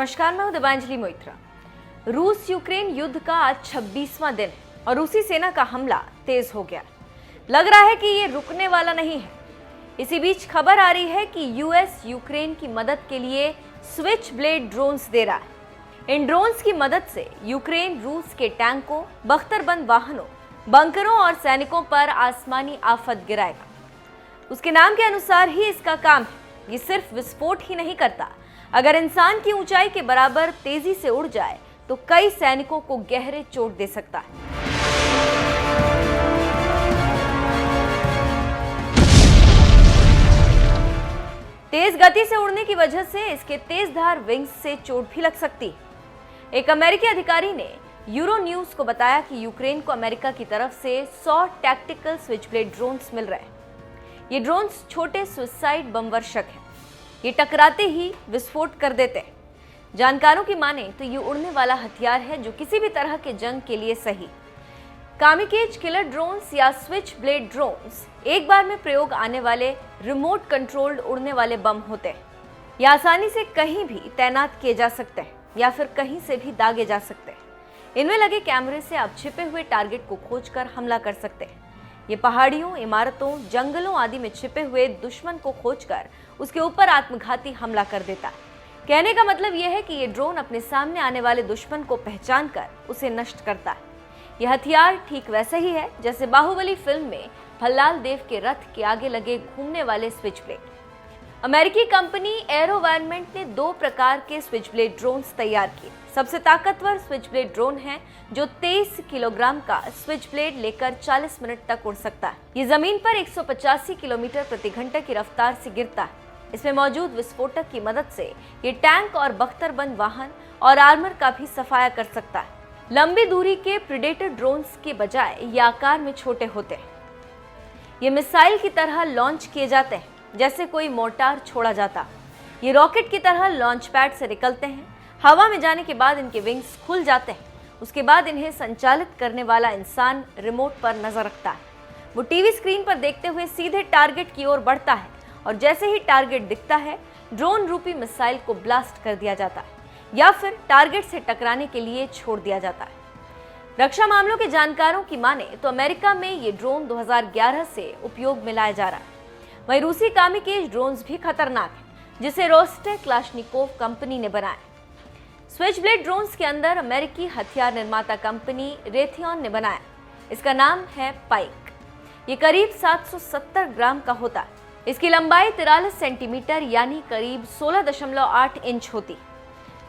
नमस्कार, मैं हूं दिव्यांजलि मोइत्रा। रूस यूक्रेन युद्ध का आज 26वां दिन है और रूसी सेना का हमला तेज हो गया। लग रहा है कि ये रुकने वाला नहीं है। इसी बीच खबर आ रही है कि यूएस यूक्रेन की मदद के लिए स्विच ब्लेड ड्रोन्स दे रहा है। इन ड्रोन्स की मदद से यूक्रेन रूस के टैंकों, बख्तरबंद वाहनों, बंकरों और सैनिकों पर आसमानी आफत गिराएगा। उसके नाम के अनुसार ही इसका काम है। ये सिर्फ विस्फोट ही नहीं करता, अगर इंसान की ऊंचाई के बराबर तेजी से उड़ जाए तो कई सैनिकों को गहरे चोट दे सकता है। तेज गति से उड़ने की वजह से इसके तेजधार विंग्स से चोट भी लग सकती है। एक अमेरिकी अधिकारी ने यूरो न्यूज को बताया कि यूक्रेन को अमेरिका की तरफ से 100 टैक्टिकल स्विचब्लेड ड्रोन्स मिल रहे हैं। ये ड्रोन्स छोटे सुसाइड बम वर्षक हैं। ये टकराते ही विस्फोट कर देते हैं। जानकारों की माने तो ये उड़ने वाला हथियार है जो किसी भी तरह के जंग के लिए सही। कामिकेज किलर ड्रोन्स या स्विच ब्लेड ड्रोन्स एक बार में प्रयोग आने वाले रिमोट कंट्रोल्ड उड़ने वाले बम होते हैं। ये आसानी से कहीं भी तैनात किए जा सकते हैं या फिर कहीं से भी दागे जा सकते हैं। इनमें लगे कैमरे से आप छिपे हुए टारगेट को खोजकर हमला कर सकते हैं। ये पहाड़ियों, इमारतों, जंगलों आदि में छिपे हुए दुश्मन को खोजकर उसके ऊपर आत्मघाती हमला कर देता है। कहने का मतलब यह है कि ये ड्रोन अपने सामने आने वाले दुश्मन को पहचान कर उसे नष्ट करता है। यह हथियार ठीक वैसा ही है जैसे बाहुबली फिल्म में भल्लाल देव के रथ के आगे लगे घूमने वाले स्विच ब्लेड। अमेरिकी कंपनी एरोवायरमेंट ने 2 प्रकार के स्विच ब्लेड ड्रोन्स तैयार किए। सबसे ताकतवर स्विच ब्लेड ड्रोन है जो 23 किलोग्राम का स्विच ब्लेड लेकर 40 मिनट तक उड़ सकता है। ये जमीन पर 185 किलोमीटर प्रति घंटा की रफ्तार से गिरता है। इसमें मौजूद विस्फोटक की मदद से ये टैंक और बख्तरबंद वाहन और आर्मर का भी सफाया कर सकता है। लंबी दूरी के प्रीडेटर ड्रोन्स के बजाय ये आकार में छोटे होते हैं। ये मिसाइल की तरह लॉन्च किए जाते हैं, जैसे कोई मोर्टार छोड़ा जाता। ये रॉकेट की तरह लॉन्च पैड से निकलते हैं। हवा में जाने के बाद इनके विंग्स खुल जाते हैं। उसके बाद इन्हें संचालित करने वाला इंसान रिमोट पर नजर रखता है। वो टीवी स्क्रीन पर देखते हुए सीधे टारगेट की ओर बढ़ता है और जैसे ही टारगेट दिखता है, ड्रोन रूपी मिसाइल को ब्लास्ट कर दिया जाता है या फिर टारगेट से टकराने के लिए छोड़ दिया जाता है। रक्षा मामलों के जानकारों की माने तो अमेरिका में ये ड्रोन 2011 से उपयोग में लाया जा रहा है। वहीं रूसी कामिकेज ड्रोन्स भी खतरनाक है, जिसे रोस्टेक क्लाशनिकोव कंपनी ने बनाया। स्विच ब्लेड ड्रोन्स के अंदर अमेरिकी हथियार निर्माता कंपनी रेथियन ने बनाया। इसका नाम है पाइक। ये करीब 770 ग्राम का होता है। इसकी लंबाई 43 सेंटीमीटर यानी करीब 16.8 इंच होती।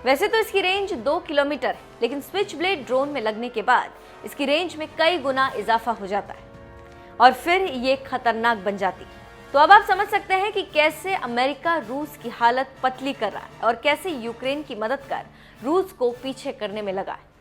वैसे तो इसकी रेंज 2 किलोमीटर है, लेकिन स्विच ब्लेड ड्रोन में लगने के बाद इसकी रेंज में कई गुना इजाफा हो जाता है और फिर ये खतरनाक बन जाती है। तो अब आप समझ सकते हैं कि कैसे अमेरिका रूस की हालत पतली कर रहा है और कैसे यूक्रेन की मदद कर रूस को पीछे करने में लगा है।